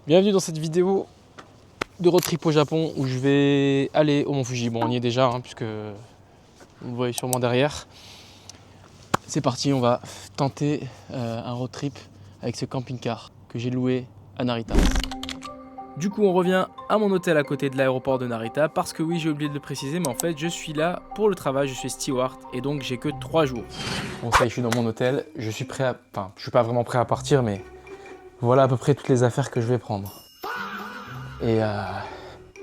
Bienvenue dans cette vidéo de road trip au Japon où je vais aller au Mont Fuji. Bon, on y est déjà, puisque vous le voyez sûrement derrière. C'est parti, on va tenter un road trip avec ce camping-car que j'ai loué à Narita. Du coup, on revient à mon hôtel à côté de l'aéroport de Narita parce que oui, j'ai oublié de le préciser, mais en fait, je suis là pour le travail, je suis steward et donc j'ai que 3 jours. Bon, ça y est, je suis dans mon hôtel, je suis prêt à... Enfin, je suis pas vraiment prêt à partir, mais voilà à peu près toutes les affaires que je vais prendre. Et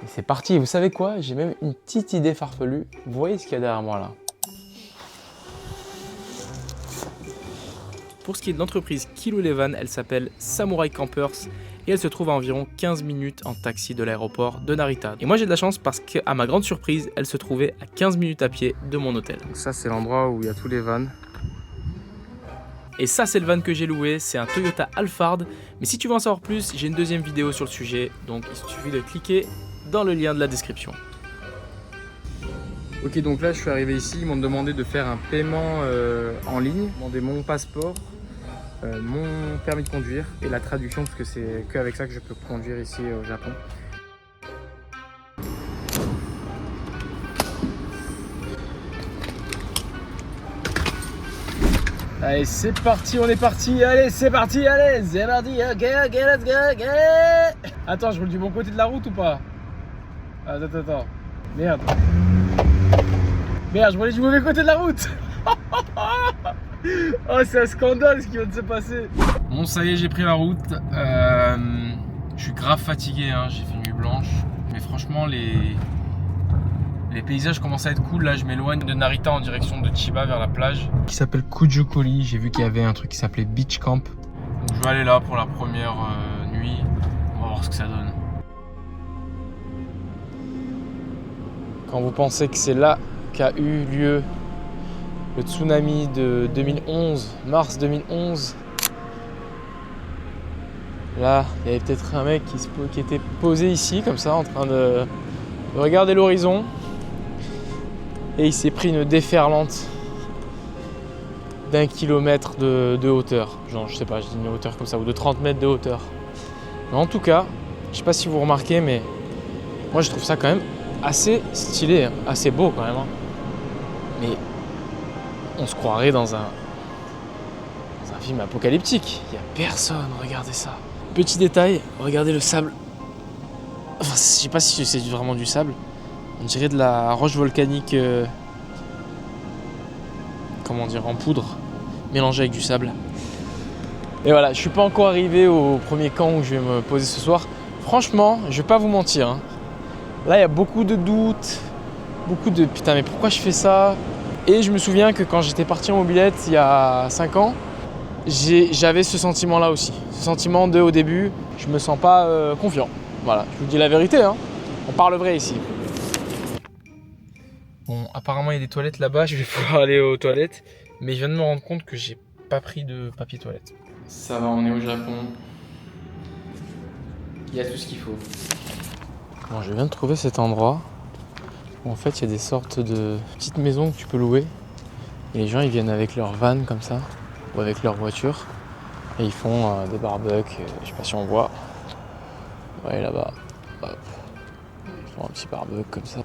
c'est parti. Vous savez quoi? J'ai même une petite idée farfelue. Vous voyez ce qu'il y a derrière moi là? Pour ce qui est de l'entreprise Kilo Eleven, elle s'appelle Samurai Campers et elle se trouve à environ 15 minutes en taxi de l'aéroport de Narita. Et moi j'ai de la chance parce qu'à ma grande surprise, elle se trouvait à 15 minutes à pied de mon hôtel. Donc ça c'est l'endroit où il y a tous les vans. Et ça c'est le van que j'ai loué, c'est un Toyota Alphard. Mais si tu veux en savoir plus, j'ai une deuxième vidéo sur le sujet, donc il suffit de cliquer dans le lien de la description. Ok, donc là je suis arrivé ici, ils m'ont demandé de faire un paiement en ligne, ils m'ont demandé mon passeport, mon permis de conduire et la traduction parce que c'est qu'avec ça que je peux conduire ici au Japon. Allez, c'est parti, on est parti, allez, c'est parti, ok, let's go, ok. Attends, je roule du bon côté de la route ou pas? Attends, merde. Merde, je roulais du mauvais côté de la route. Oh, c'est un scandale ce qui vient de se passer. Bon, ça y est, j'ai pris la route. Je suis grave fatigué, j'ai fait nuit blanche. Mais franchement, les paysages commencent à être cool. Là, je m'éloigne de Narita en direction de Chiba vers la plage. Qui s'appelle Kujukuri. J'ai vu qu'il y avait un truc qui s'appelait Beach Camp. Donc, je vais aller là pour la première nuit. On va voir ce que ça donne. Quand vous pensez que c'est là qu'a eu lieu le tsunami de 2011, mars 2011. Là, il y avait peut-être un mec qui était posé ici, comme ça, en train de regarder l'horizon. Et il s'est pris une déferlante d'1 kilomètre de hauteur. Genre, je sais pas, je dis une hauteur comme ça, ou de 30 mètres de hauteur. Mais en tout cas, je sais pas si vous remarquez, mais moi je trouve ça quand même assez stylé, assez beau quand même. Mais on se croirait dans un film apocalyptique. Il n'y a personne, regardez ça. Petit détail, regardez le sable. Enfin, je sais pas si c'est vraiment du sable. On dirait de la roche volcanique, comment dire, en poudre, mélangée avec du sable. Et voilà, je suis pas encore arrivé au premier camp où je vais me poser ce soir. Franchement, je vais pas vous mentir. Là, il y a beaucoup de doutes, beaucoup de putain, mais pourquoi je fais ça? Et je me souviens que quand j'étais parti en mobilette il y a 5 ans, j'avais ce sentiment-là aussi. Ce sentiment de, au début, je me sens pas confiant. Voilà, je vous dis la vérité, on parle vrai ici. Bon, apparemment il y a des toilettes là-bas, je vais pouvoir aller aux toilettes. Mais je viens de me rendre compte que j'ai pas pris de papier toilette. Ça va, on est au Japon. Il y a tout ce qu'il faut. Bon, je viens de trouver cet endroit où en fait il y a des sortes de petites maisons que tu peux louer. Et les gens ils viennent avec leur van comme ça, ou avec leur voiture. Et ils font des barbecues, je sais pas si on voit. Ouais, là-bas. Hop. Ils font un petit barbecue comme ça.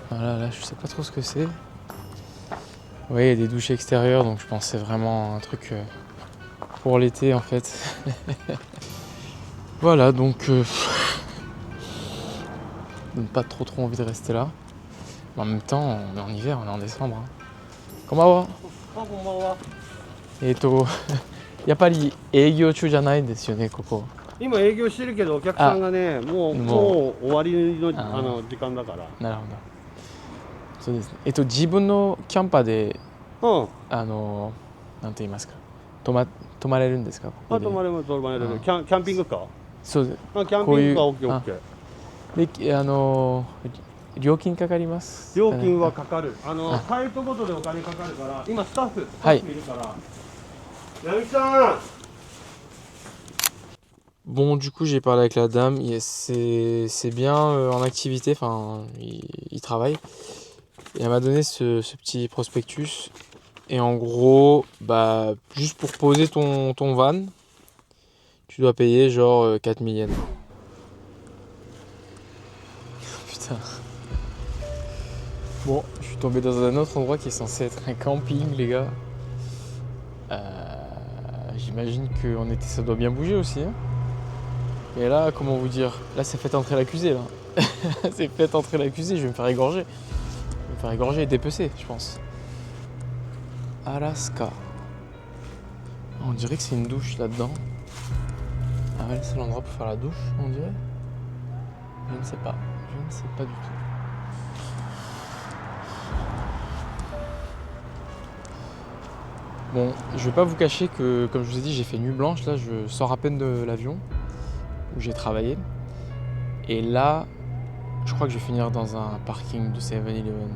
Voilà, là je sais pas trop ce que c'est. Vous voyez, il y a des douches extérieures, donc je pense que c'est vraiment un truc pour l'été en fait. Voilà, donc pas trop envie de rester là. Mais en même temps, on est en hiver, on est en décembre. Konbanwa. Yaっぱり営業中じゃないですよね、ここ。今営業してるけどお客さんがね、もう終わりの時間だから。なるほど。そうですね。自分のキャンパーで、なんて言いますか、泊まれるんですか？ここで。泊まれる。キャンピングカー？そうです。キャンピングカー OK。で、料金かかります？料金はかかる。サイトごとでお金かかるから、今スタッフいるから。Yamiさん。Bon, du coup, j'ai parlé avec la dame. C'est bien en activité, enfin, il travaille. Et elle m'a donné ce petit prospectus. Et en gros, bah, juste pour poser ton van, tu dois payer genre 4000 yens. Putain. Bon, je suis tombé dans un autre endroit qui est censé être un camping, les gars. J'imagine que ça doit bien bouger aussi. Hein. Et là, comment vous dire? Là, c'est fait entrer l'accusé, là. C'est fait entrer l'accusé, je vais me faire égorger. Je vais me faire égorger et dépecer, je pense. Alaska. On dirait que c'est une douche là-dedans. Ah ouais, c'est l'endroit pour faire la douche, on dirait. Je ne sais pas. Je ne sais pas du tout. Bon, je vais pas vous cacher que, comme je vous ai dit, j'ai fait nuit blanche. Là, je sors à peine de l'avion où j'ai travaillé. Et là, je crois que je vais finir dans un parking de 7-Eleven.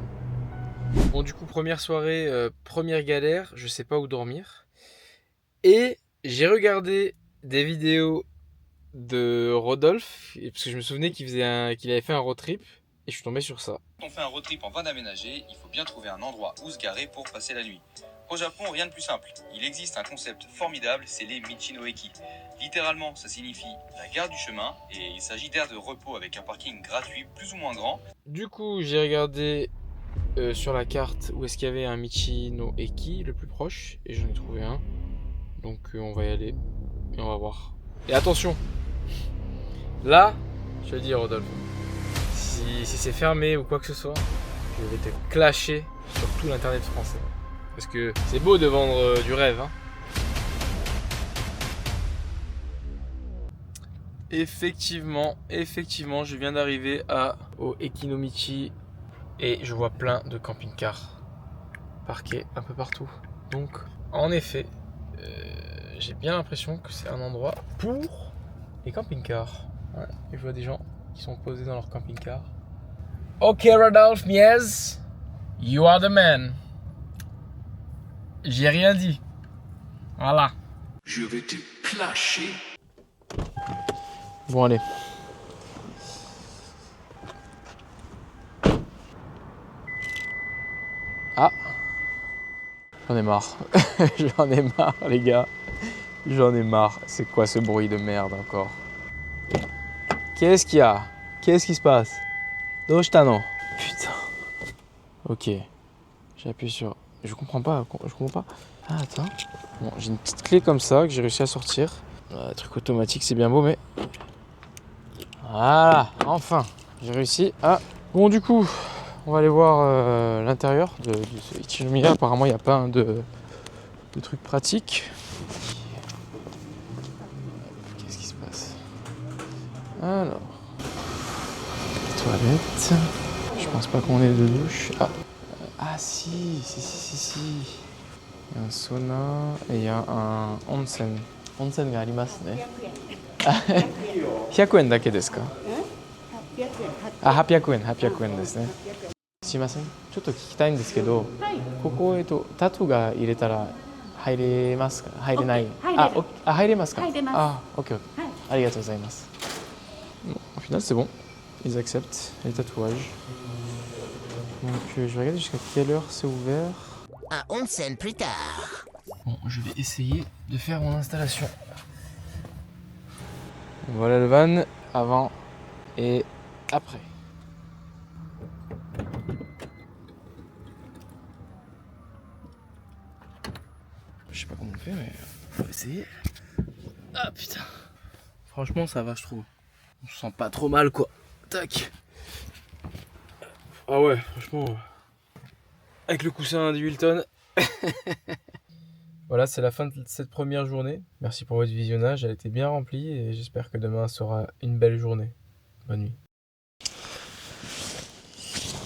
Bon, du coup, première soirée, première galère. Je sais pas où dormir. Et j'ai regardé des vidéos de Rodolphe, parce que je me souvenais qu'il avait fait un road trip. Et je suis tombé sur ça. Quand on fait un road trip en van aménagé, il faut bien trouver un endroit où se garer pour passer la nuit. Au Japon, rien de plus simple. Il existe un concept formidable, c'est les Michi-no-eki. Littéralement, ça signifie la gare du chemin, et il s'agit d'aires de repos avec un parking gratuit plus ou moins grand. Du coup, j'ai regardé sur la carte où est-ce qu'il y avait un Michi-no-eki le plus proche, et j'en ai trouvé un. Donc on va y aller, et on va voir. Et attention, là, je te le dis Rodolphe, si c'est fermé ou quoi que ce soit, je vais te clasher sur tout l'internet français. Parce que c'est beau de vendre du rêve. Hein. Effectivement, je viens d'arriver au Ekinomichi et je vois plein de camping-cars parqués un peu partout. Donc, en effet, j'ai bien l'impression que c'est un endroit pour les camping-cars. Ouais, et je vois des gens qui sont posés dans leur camping-car. Ok, Rodolphe Mies, you are the man. J'ai rien dit. Voilà. Je vais te clasher. Bon, allez. Ah. J'en ai marre. J'en ai marre, les gars. J'en ai marre. C'est quoi ce bruit de merde encore? Qu'est-ce qu'il y a? Qu'est-ce qui se passe? Doshitano. Putain. Ok. J'appuie sur... Je comprends pas. Ah, attends. Bon, j'ai une petite clé comme ça que j'ai réussi à sortir. Le truc automatique, c'est bien beau, mais... Voilà, enfin, j'ai réussi à... Bon, du coup, on va aller voir l'intérieur de ce Ichinomiya. Apparemment, il y a plein de trucs pratiques. Qu'est-ce qui se passe? Alors... Toilette. Je pense pas qu'on ait de douche. Ah si. Il y a un sauna et il y a un onsen. Onsenがありますね。100円だけですか？あ、800円ですね。すいません。ちょっと聞きたいんですけど、ここタトゥーが入れたら入れますか？入れない。入れますか？入れます。あ、OK。ありがとうございます。Bon, au final, c'est bon. Ils acceptent les tatouages. Donc, je vais regarder jusqu'à quelle heure c'est ouvert. Un onsen plus tard. Bon, je vais essayer de faire mon installation. Voilà le van, avant et après. Je sais pas comment on fait, mais on va essayer. Ah putain. Franchement, ça va, je trouve. On se sent pas trop mal, quoi. Tac. Ah ouais, franchement. Avec le coussin du Hilton. Voilà, c'est la fin de cette première journée. Merci pour votre visionnage, elle était bien remplie et j'espère que demain sera une belle journée. Bonne nuit.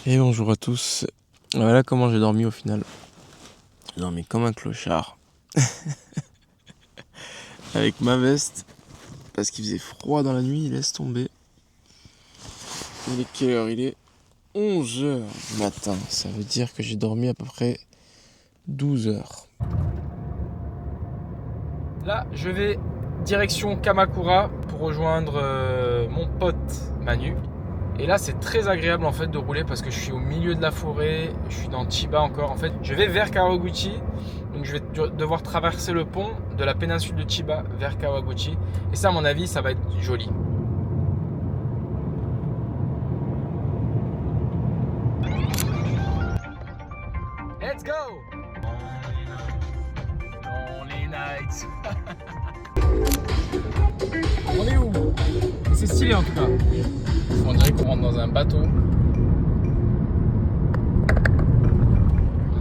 Et bonjour à tous. Voilà comment j'ai dormi au final. J'ai dormi comme un clochard. Avec ma veste. Parce qu'il faisait froid dans la nuit, laisse tomber. Il est quelle heure? Il est 11h du matin. Ça veut dire que j'ai dormi à peu près 12 heures. Là, je vais direction Kamakura pour rejoindre mon pote Manu Et là c'est très agréable en fait de rouler parce que je suis au milieu de la forêt, je suis dans Chiba encore. En fait je vais vers Kawaguchi, donc je vais devoir traverser le pont de la péninsule de Chiba vers Kawaguchi. Et ça à mon avis ça va être joli. Let's go! Lonely nights. On est où? C'est stylé en tout cas. On dirait qu'on rentre dans un bateau.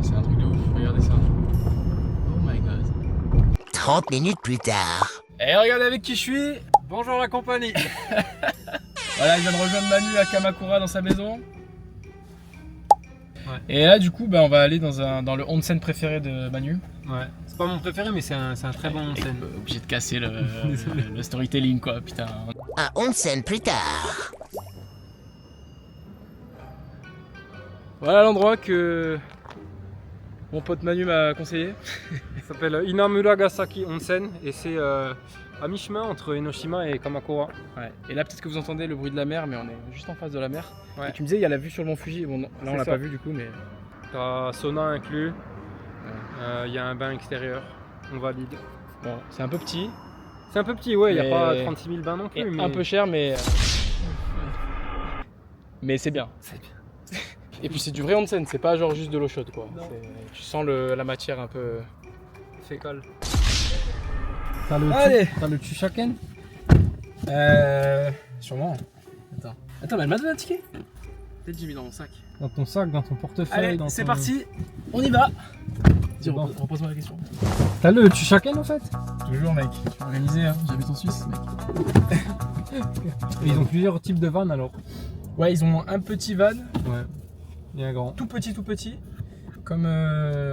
C'est un truc de ouf, regardez ça. Oh my god. 30 minutes plus tard. Et regardez avec qui je suis. Bonjour la compagnie. Voilà, il vient de rejoindre Manu à Kamakura dans sa maison. Ouais. Et là du coup on va aller dans le onsen préféré de Manu. Ouais, c'est pas mon préféré mais c'est un très bon onsen. Obligé de casser le storytelling quoi, putain. Un onsen plus tard. Voilà l'endroit que mon pote Manu m'a conseillé. Ça s'appelle Inamuragasaki Onsen et c'est à mi-chemin entre Enoshima et Kamakura. Ouais. Et là peut-être que vous entendez le bruit de la mer, mais on est juste en face de la mer. Ouais. Et tu me disais il y a la vue sur le mont Fuji. Bon, non, là on l'a pas vu du coup, mais t'as sauna inclus. Il y a un bain extérieur, on valide. Bon, c'est un peu petit. C'est un peu petit, ouais, il n'y a pas 36 000 bains non plus. Mais... Un peu cher, mais c'est bien. Et puis c'est du vrai onsen, c'est pas genre juste de l'eau chaude quoi. Tu sens la matière un peu fécale. T'as le Chushaken sûrement. Attends, mais elle m'a donné un ticket. Peut-être j'ai mis dans mon sac. Dans ton sac, dans ton portefeuille. Allez, c'est parti, on y va. Dis, repose-moi la question. T'as le Chushaken en fait? Toujours mec, je suis organisé, hein. J'habite en Suisse mec. Et ils ont plusieurs types de vannes alors? Ouais, ils ont un petit van. Ouais. Et un grand. Tout petit, comme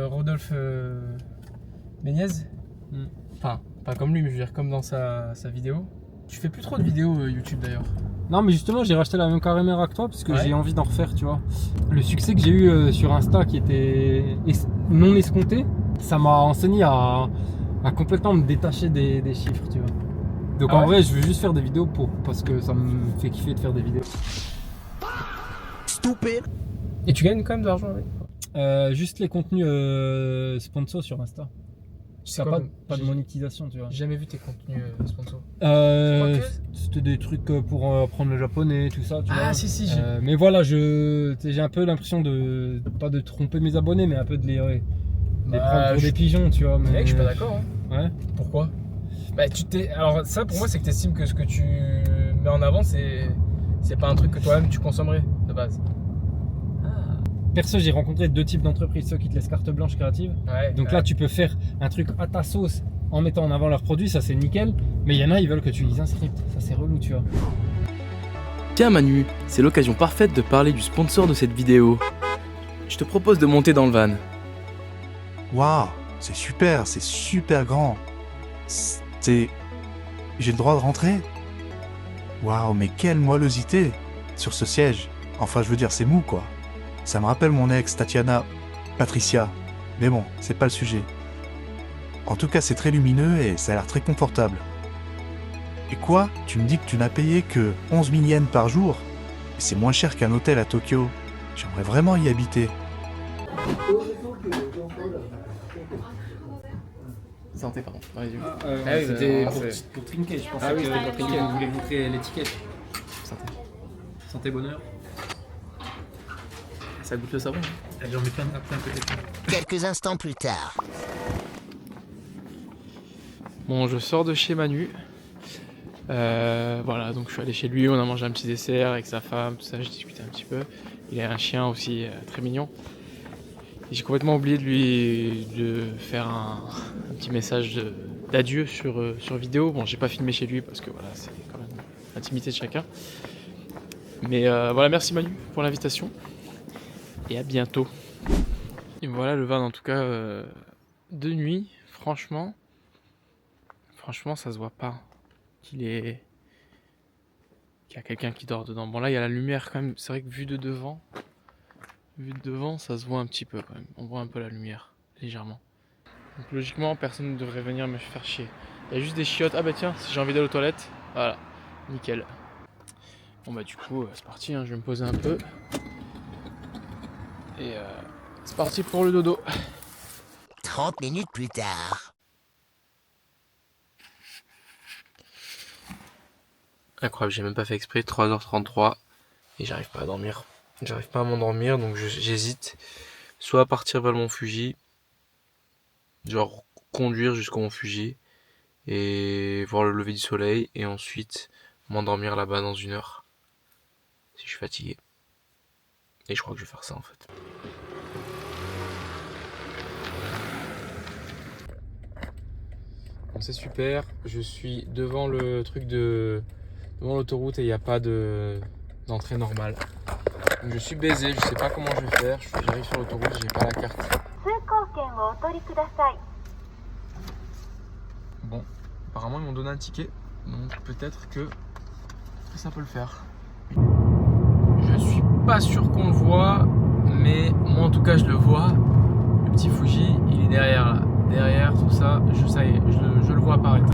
Rodolphe Méniez. Enfin, pas comme lui, mais je veux dire comme dans sa vidéo. Tu fais plus trop de vidéos YouTube d'ailleurs. Non mais justement j'ai racheté la même caméra que toi parce que j'ai envie d'en refaire, tu vois. Le succès que j'ai eu sur Insta qui était non escompté, ça m'a enseigné à complètement me détacher des chiffres, tu vois. Donc en vrai je veux juste faire des vidéos parce que ça me fait kiffer de faire des vidéos. Stupide. Et tu gagnes quand même de l'argent avec juste les contenus sponsors sur Insta. Ça n'a pas de monétisation, tu vois. J'ai jamais vu tes contenus sponsors. C'était des trucs pour apprendre le japonais, tout ça, tu vois. Ah si. Mais voilà, j'ai un peu l'impression de pas de tromper mes abonnés, mais un peu de les prendre pour des pigeons, tu vois. Mais mec, je suis pas d'accord. Hein. Ouais. Pourquoi? Bah alors ça pour moi c'est que tu estimes que ce que tu mets en avant c'est pas un truc que toi-même tu consommerais de base. Perso, j'ai rencontré deux types d'entreprises, ceux qui te laissent carte blanche créative. Ouais, donc là, tu peux faire un truc à ta sauce en mettant en avant leurs produits, ça c'est nickel. Mais il y en a, ils veulent que tu lises un script. Ça c'est relou, tu vois. Tiens Manu, c'est l'occasion parfaite de parler du sponsor de cette vidéo. Je te propose de monter dans le van. Waouh, c'est super grand. J'ai le droit de rentrer? Waouh, mais quelle moellosité sur ce siège. Enfin, je veux dire, c'est mou quoi. Ça me rappelle mon ex, Patricia. Mais bon, c'est pas le sujet. En tout cas, c'est très lumineux et ça a l'air très confortable. Et quoi? Tu me dis que tu n'as payé que 11 000 yens par jour? Et c'est moins cher qu'un hôtel à Tokyo. J'aimerais vraiment y habiter. Santé, pardon. C'était pour trinquer, je pensais que vous voulez montrer l'étiquette. Santé bonheur. Ça goûte le savon. J'en mets plein peut-être. Quelques instants plus tard. Bon, je sors de chez Manu. Voilà, donc je suis allé chez lui, on a mangé un petit dessert avec sa femme, tout ça, j'ai discuté un petit peu. Il a un chien aussi très mignon. Et j'ai complètement oublié de faire un petit message d'adieu sur vidéo. Bon, j'ai pas filmé chez lui parce que voilà, c'est quand même l'intimité de chacun. Mais voilà, merci Manu pour l'invitation. Et à bientôt. Et voilà le van en tout cas de nuit, franchement ça se voit pas qu'il y a quelqu'un qui dort dedans. Bon là il y a la lumière quand même, c'est vrai que vu de devant ça se voit un petit peu quand même. On voit un peu la lumière, légèrement. Donc logiquement personne ne devrait venir me faire chier. Il y a juste des chiottes, ah bah tiens, si j'ai envie d'aller aux toilettes, voilà, nickel. Bon bah du coup c'est parti, hein, je vais me poser un peu. Et c'est parti pour le dodo. 30 minutes plus tard. Incroyable, j'ai même pas fait exprès, 3h33 et j'arrive pas à dormir. J'arrive pas à m'endormir, donc j'hésite soit à partir vers le Mont Fuji, genre conduire jusqu'au Mont Fuji et voir le lever du soleil et ensuite m'endormir là-bas dans 1 heure si je suis fatigué. Et je crois que je vais faire ça en fait. Bon, c'est super, je suis devant le truc devant l'autoroute et il n'y a pas d'entrée normale. Donc je suis baisé, je sais pas comment je vais faire, j'arrive sur l'autoroute, j'ai pas la carte. Bon, apparemment ils m'ont donné un ticket, donc peut-être que ça peut le faire. Je suis pas sûr qu'on le voit, mais moi en tout cas je le vois. Le petit Fuji, il est derrière là. Derrière tout ça, ça y est, je le vois apparaître.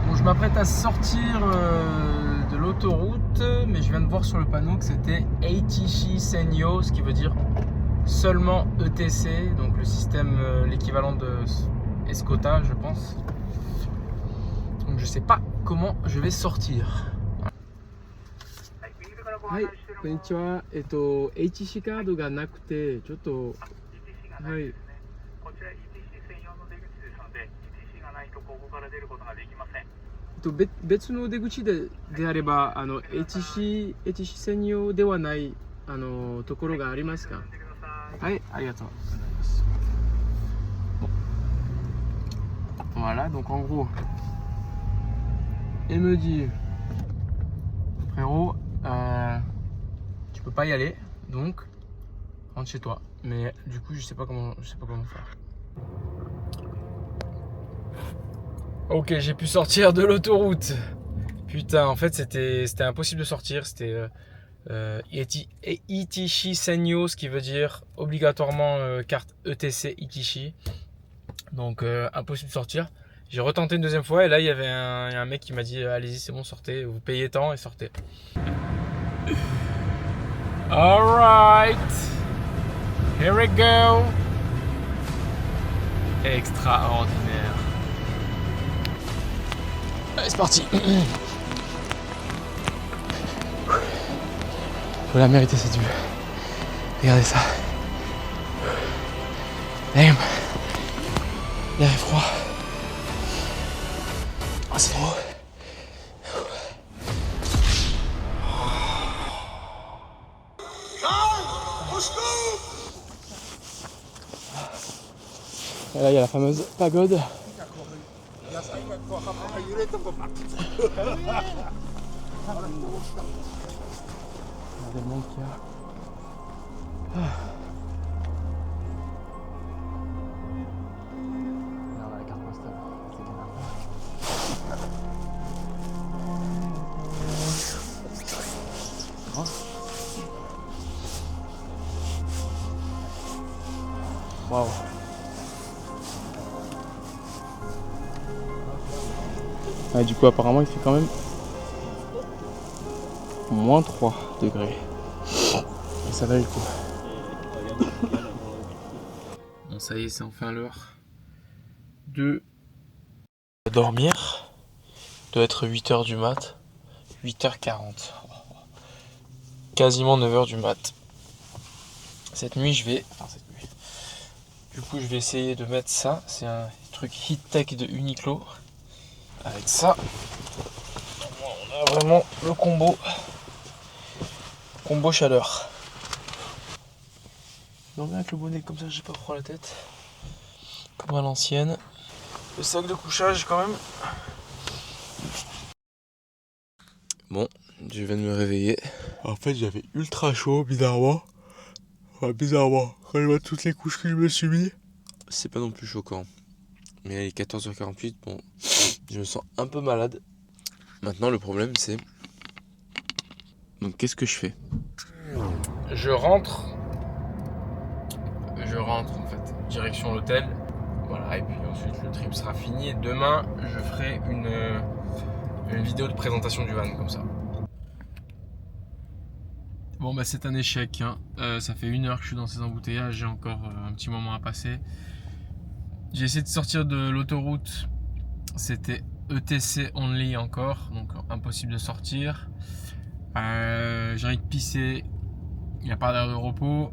Bon, je m'apprête à sortir de l'autoroute, mais je viens de voir sur le panneau que c'était Eitishi Senyo, ce qui veut dire seulement ETC, donc le système, l'équivalent de Escota, je pense. Donc je sais pas comment je vais sortir. Hi, konnichiwa. Eitishi カードがなくて、ちょっと、はい。別の出口であれば、HC 専用ではないところがありますか？はい、ありがとうございます。Voilà, donc en gros, elle me dit, frérot, tu peux pas y aller, donc rentre chez toi. Mais du coup, je sais pas comment faire. Ok, j'ai pu sortir de l'autoroute. Putain, en fait, c'était impossible de sortir. C'était Eitishi Senyo, ce qui veut dire obligatoirement carte ETC Eitishi. Donc, impossible de sortir. J'ai retenté une deuxième fois et là, il y avait un mec qui m'a dit allez-y, c'est bon, sortez. Vous payez tant et sortez. Alright. Here we go. Extraordinaire. Allez, c'est parti. Faut la mériter cette vue. Regardez ça. Damn. L'air est froid. Oh, c'est trop. Et là, il y a la fameuse pagode. Regardez le monde qu'il y a. Regarde la carte postale. Waouh. Ah, du coup apparemment il fait quand même moins 3 degrés. Et ça valait le coup. Bon ça y est, c'est enfin l'heure de dormir. Il doit être 8h du mat. 8h40. Quasiment 9h du mat. Cette nuit je vais... Enfin, cette nuit. Du coup je vais essayer de mettre ça. C'est un truc Heat Tech de Uniqlo. Avec ça, on a vraiment le combo chaleur. Donc avec le bonnet comme ça, j'ai pas froid à la tête, comme à l'ancienne. Le sac de couchage quand même. Bon, je viens de me réveiller. En fait, j'avais ultra chaud, bizarrement. Enfin, bizarrement, quand je vois toutes les couches que je me suis mis, c'est pas non plus choquant. Mais il est 14h48, bon, je me sens un peu malade. Maintenant, le problème, c'est... Donc, qu'est-ce que je fais? Je rentre en fait, direction l'hôtel. Voilà, et puis ensuite, le trip sera fini. Et demain, je ferai une vidéo de présentation du van, comme ça. Bon bah c'est un échec, hein. Ça fait 1 heure que je suis dans ces embouteillages, j'ai encore un petit moment à passer. J'ai essayé de sortir de l'autoroute, c'était ETC only encore, donc impossible de sortir. J'ai envie de pisser, il n'y a pas d'air de repos.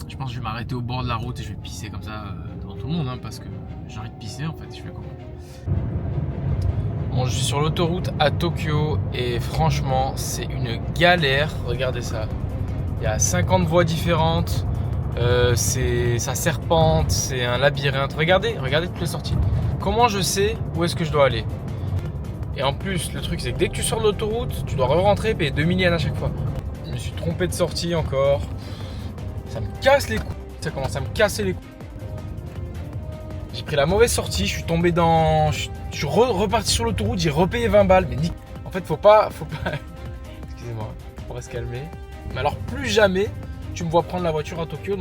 Je pense que je vais m'arrêter au bord de la route et je vais pisser comme ça devant tout le monde, hein, parce que j'ai envie de pisser en fait, je fais comment. Bon, je suis sur l'autoroute à Tokyo et franchement c'est une galère, regardez ça. Il y a 50 voies différentes, ça serpente, c'est un labyrinthe. Regardez toutes les sorties. Comment je sais où est-ce que je dois aller? Et en plus le truc c'est que dès que tu sors de l'autoroute, tu dois re-rentrer et payer 2000 yens à chaque fois. Je me suis trompé de sortie encore. Ça me casse les couilles, ça commence à me casser les couilles. J'ai pris la mauvaise sortie, je suis tombé dans... Je suis reparti sur l'autoroute, j'ai repayé 20 balles. Mais en fait, faut pas... Excusez-moi, on va se calmer. Mais alors, plus jamais, tu me vois prendre la voiture à Tokyo.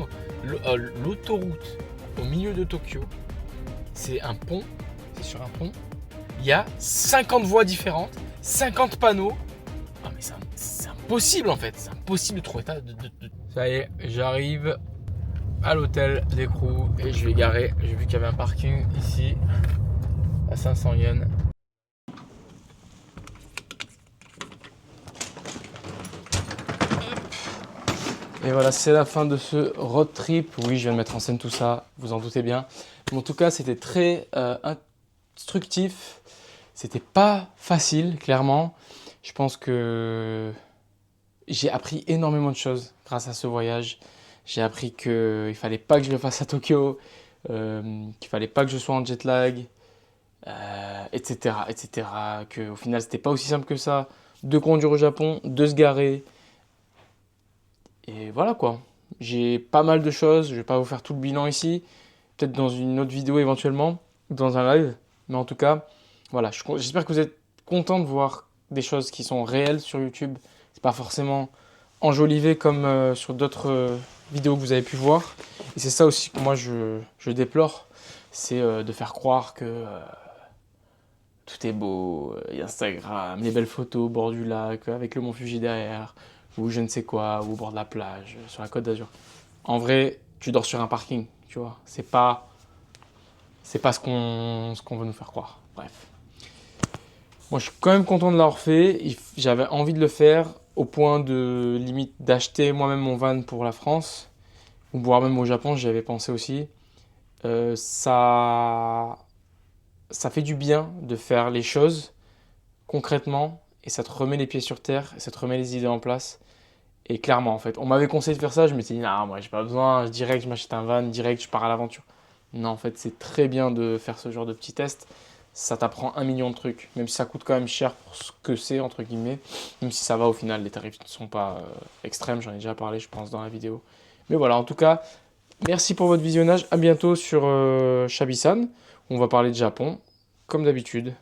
L'autoroute au milieu de Tokyo, c'est un pont. C'est sur un pont. Il y a 50 voies différentes, 50 panneaux. Ah, mais c'est impossible en fait. C'est impossible de trouver ça. Ça y est, j'arrive à l'hôtel d'écrou et je vais garer. J'ai vu qu'il y avait un parking ici à 500 yens. Et voilà, c'est la fin de ce road trip. Oui, je viens de mettre en scène tout ça, vous en doutez bien. Mais en tout cas, c'était très instructif. C'était pas facile, clairement. Je pense que j'ai appris énormément de choses grâce à ce voyage. J'ai appris qu'il ne fallait pas que je le fasse à Tokyo, qu'il ne fallait pas que je sois en jet lag, etc. Qu'au final, c'était pas aussi simple que ça de conduire au Japon, de se garer. Et voilà quoi. J'ai pas mal de choses. Je ne vais pas vous faire tout le bilan ici. Peut-être dans une autre vidéo éventuellement, dans un live. Mais en tout cas, voilà. J'espère que vous êtes contents de voir des choses qui sont réelles sur YouTube. C'est pas forcément enjolivé comme sur d'autres vidéos que vous avez pu voir. Et c'est ça aussi que moi je déplore. C'est de faire croire que tout est beau, Instagram, les belles photos au bord du lac, avec le mont Fuji derrière, ou je ne sais quoi, ou au bord de la plage, sur la Côte d'Azur. En vrai, tu dors sur un parking, tu vois. C'est pas ce qu'on veut nous faire croire. Bref. Moi, je suis quand même content de l'avoir fait. J'avais envie de le faire au point de limite d'acheter moi-même mon van pour la France, ou voire même au Japon, j'y avais pensé aussi. Ça fait du bien de faire les choses concrètement et ça te remet les pieds sur terre et ça te remet les idées en place. Et clairement, en fait, on m'avait conseillé de faire ça, je me suis dit, non, moi j'ai pas besoin, direct je m'achète un van, direct je pars à l'aventure. Non, en fait, c'est très bien de faire ce genre de petits tests. Ça t'apprend 1 million de trucs, même si ça coûte quand même cher pour ce que c'est, entre guillemets, même si ça va au final, les tarifs ne sont pas extrêmes, j'en ai déjà parlé, je pense, dans la vidéo. Mais voilà, en tout cas, merci pour votre visionnage, à bientôt sur Shabi-san, où on va parler de Japon, comme d'habitude.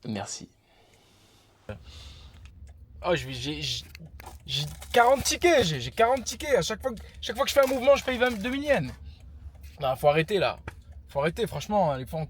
Merci. Oh, j'ai 40 tickets, j'ai 40 tickets, à chaque fois que je fais un mouvement, je paye 2000 yens. Non, faut arrêter là, franchement, les fois